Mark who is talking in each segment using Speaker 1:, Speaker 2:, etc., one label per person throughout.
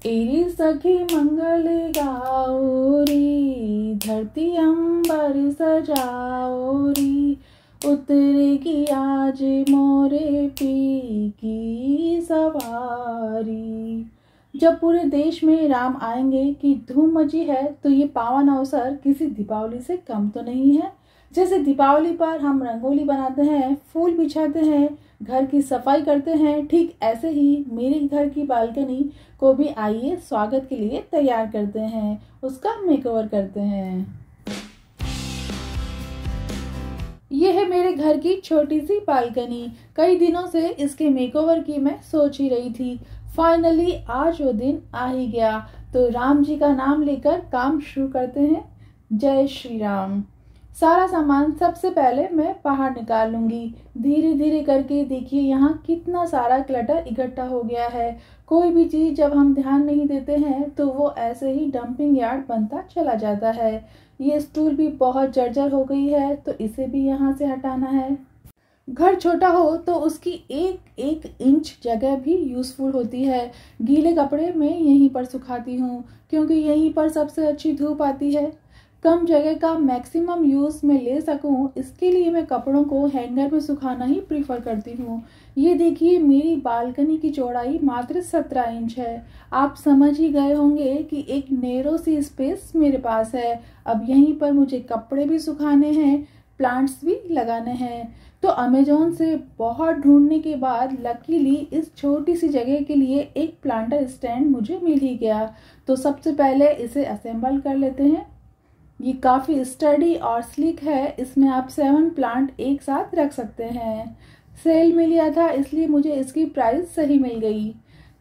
Speaker 1: एरी सखी मंगल गाओ री, धरती अंबर सजाओ री, उतरेगी आज मोरे पी की सवारी। जब पूरे देश में राम आएंगे की धूम मची है, तो ये पावन अवसर किसी दीपावली से कम तो नहीं है। जैसे दीपावली पर हम रंगोली बनाते हैं, फूल बिछाते हैं, घर की सफाई करते हैं, ठीक ऐसे ही मेरे घर की बालकनी को भी आइए स्वागत के लिए तैयार करते हैं, उसका मेकओवर करते हैं। ये है मेरे घर की छोटी सी बालकनी। कई दिनों से इसके मेकओवर की मैं सोच ही रही थी। फाइनली आज वो दिन आ ही गया, तो राम जी का नाम लेकर काम शुरू करते हैं। जय श्री राम। सारा सामान सबसे पहले मैं बाहर निकाल लूंगी। धीरे धीरे करके देखिए यहाँ कितना सारा क्लटर इकट्ठा हो गया है। कोई भी चीज़ जब हम ध्यान नहीं देते हैं तो वो ऐसे ही डंपिंग यार्ड बनता चला जाता है। ये स्टूल भी बहुत जर्जर हो गई है, तो इसे भी यहाँ से हटाना है। घर छोटा हो तो उसकी एक एक इंच जगह भी यूज़फुल होती है। गीले कपड़े मैं यहीं पर सुखाती हूँ, क्योंकि यहीं पर सबसे अच्छी धूप आती है। कम जगह का मैक्सिमम यूज़ में ले सकूं, इसके लिए मैं कपड़ों को हैंगर में सुखाना ही प्रीफर करती हूँ। ये देखिए मेरी बालकनी की चौड़ाई मात्र 17 इंच है। आप समझ ही गए होंगे कि एक नैरो सी स्पेस मेरे पास है। अब यहीं पर मुझे कपड़े भी सुखाने हैं, प्लांट्स भी लगाने हैं। तो अमेज़ॉन से बहुत ढूंढने के बाद लकीली इस छोटी सी जगह के लिए एक प्लांटर स्टैंड मुझे मिल ही गया। तो सबसे पहले इसे असेंबल कर लेते हैं। ये काफ़ी स्टडी और स्लिक है। इसमें आप 7 प्लांट एक साथ रख सकते हैं। सेल में लिया था, इसलिए मुझे इसकी प्राइस सही मिल गई।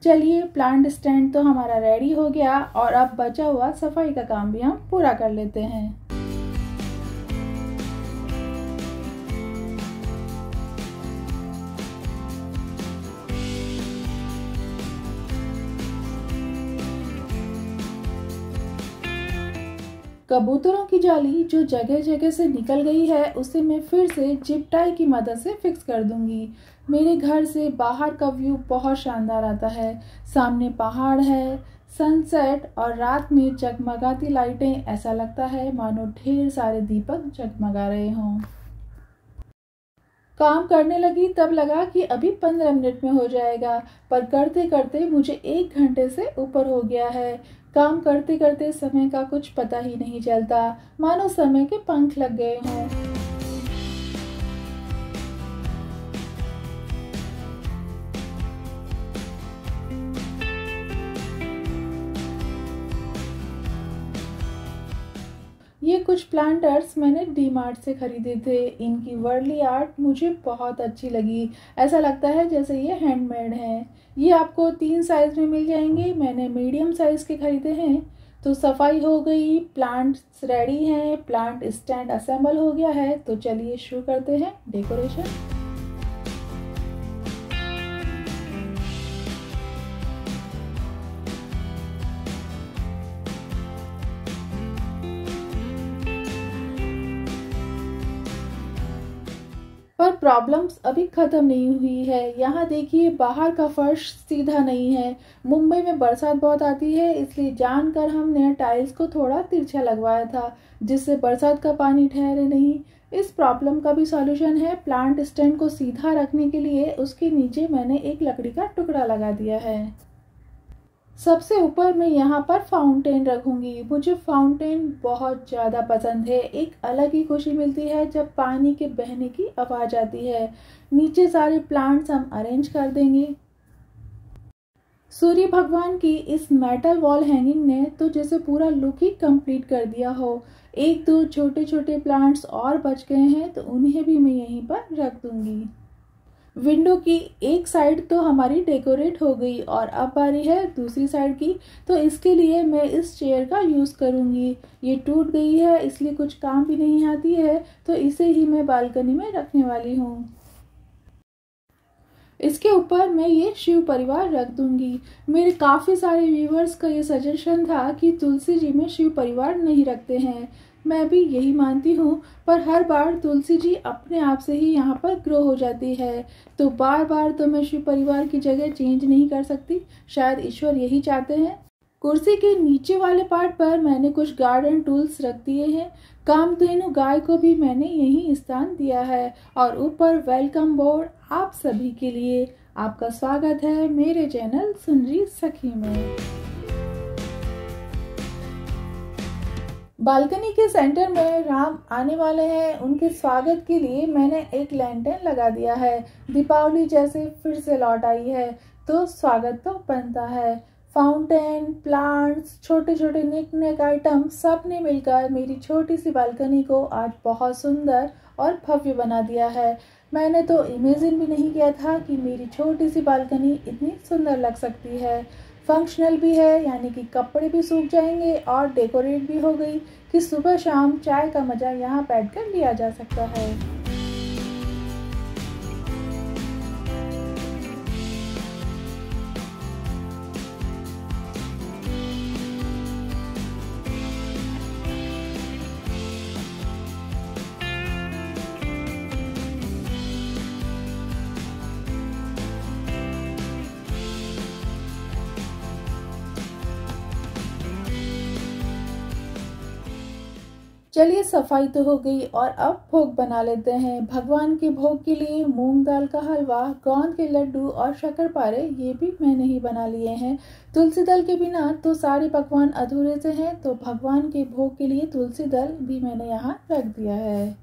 Speaker 1: चलिए, प्लांट स्टैंड तो हमारा रेडी हो गया और अब बचा हुआ सफाई का काम भी हम पूरा कर लेते हैं। कबूतरों की जाली जो जगह जगह से निकल गई है, उसे मैं फिर से जिप टाई की मदद से फिक्स कर दूंगी। मेरे घर से बाहर का व्यू बहुत शानदार आता है। सामने पहाड़ है, सनसेट और रात में जगमगाती लाइटें, ऐसा लगता है मानो ढेर सारे दीपक जगमगा रहे हों। काम करने लगी तब लगा कि अभी 15 मिनट में हो जाएगा, पर करते करते मुझे 1 घंटे से ऊपर हो गया है। काम करते करते समय का कुछ पता ही नहीं चलता, मानो समय के पंख लग गए हों। ये कुछ प्लांटर्स मैंने डी-मार्ट से खरीदे थे। इनकी वर्ली आर्ट मुझे बहुत अच्छी लगी। ऐसा लगता है जैसे ये हैंडमेड हैं। ये आपको 3 साइज़ में मिल जाएंगे। मैंने मीडियम साइज़ के खरीदे हैं। तो सफाई हो गई, प्लांट्स रेडी हैं, प्लांट स्टैंड असेंबल हो गया है। तो चलिए शुरू करते हैं डेकोरेशन। पर प्रॉब्लम्स अभी ख़त्म नहीं हुई है। यहाँ देखिए बाहर का फर्श सीधा नहीं है। मुंबई में बरसात बहुत आती है, इसलिए जानकर हमने टाइल्स को थोड़ा तिरछा लगवाया था, जिससे बरसात का पानी ठहरे नहीं। इस प्रॉब्लम का भी सॉल्यूशन है। प्लांट स्टैंड को सीधा रखने के लिए उसके नीचे मैंने एक लकड़ी का टुकड़ा लगा दिया है। सबसे ऊपर मैं यहाँ पर फाउंटेन रखूंगी। मुझे फाउंटेन बहुत ज़्यादा पसंद है। एक अलग ही खुशी मिलती है जब पानी के बहने की आवाज़ आती है। नीचे सारे प्लांट्स हम अरेंज कर देंगे। सूर्य भगवान की इस मेटल वॉल हैंगिंग ने तो जैसे पूरा लुक ही कंप्लीट कर दिया हो। 1-2 छोटे छोटे प्लांट्स और बच गए हैं, तो उन्हें भी मैं यहीं पर रख दूंगी। विंडो की एक साइड तो हमारी डेकोरेट हो गई और अब बारी है दूसरी साइड की। तो इसके लिए मैं इस चेयर का यूज़ करूँगी। ये टूट गई है, इसलिए कुछ काम भी नहीं आती है, तो इसे ही मैं बालकनी में रखने वाली हूँ। इसके ऊपर मैं ये शिव परिवार रख दूंगी। मेरे काफ़ी सारे व्यूवर्स का ये सजेशन था कि तुलसी जी में शिव परिवार नहीं रखते हैं। मैं भी यही मानती हूँ, पर हर बार तुलसी जी अपने आप से ही यहाँ पर ग्रो हो जाती है, तो बार बार तो मैं शिव परिवार की जगह चेंज नहीं कर सकती। शायद ईश्वर यही चाहते हैं। कुर्सी के नीचे वाले पार्ट पर मैंने कुछ गार्डन टूल्स रख दिए हैं। कामधेनु गाय को भी मैंने यही स्थान दिया है और ऊपर वेलकम बोर्ड आप सभी के लिए। आपका स्वागत है मेरे चैनल सुनरी सखी में। बालकनी के सेंटर में राम आने वाले हैं, उनके स्वागत के लिए मैंने एक लैंटर्न लगा दिया है। दीपावली जैसे फिर से लौट आई है तो स्वागत तो बनता है। फाउंटेन, प्लांट्स, छोटे छोटे निक निक आइटम सब ने मिलकर मेरी छोटी सी बालकनी को आज बहुत सुंदर और भव्य बना दिया है। मैंने तो इमेजिन भी नहीं किया था कि मेरी छोटी सी बालकनी इतनी सुंदर लग सकती है। फंक्शनल भी है, यानी कि कपड़े भी सूख जाएंगे और डेकोरेट भी हो गई कि सुबह शाम चाय का मजा यहाँ बैठकर लिया जा सकता है। चलिए सफाई तो हो गई और अब भोग बना लेते हैं। भगवान के भोग के लिए मूंग दाल का हलवा, गोंद के लड्डू और शक्करपारे ये भी मैंने ही बना लिए हैं। तुलसी दल के बिना तो सारे पकवान अधूरे से हैं, तो भगवान के भोग के लिए तुलसी दल भी मैंने यहाँ रख दिया है।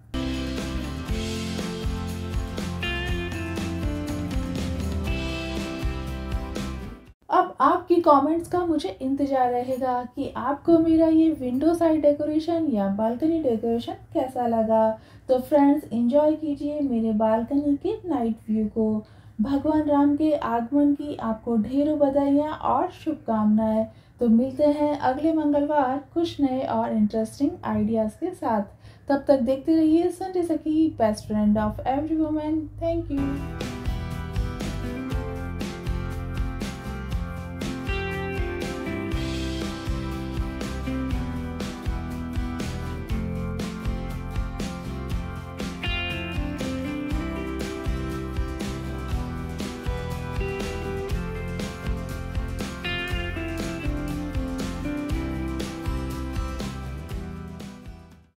Speaker 1: अब आपकी कमेंट्स का मुझे इंतजार रहेगा कि आपको मेरा ये विंडो साइड डेकोरेशन या बालकनी डेकोरेशन कैसा लगा। तो फ्रेंड्स, एंजॉय कीजिए मेरे बालकनी के नाइट व्यू को। भगवान राम के आगमन की आपको ढेरों बधाइयाँ और शुभकामनाएं। तो मिलते हैं अगले मंगलवार कुछ नए और इंटरेस्टिंग आइडियाज़ के साथ। तब तक देखते रहिए सुनरी सखी, best friend of every woman. Thank you.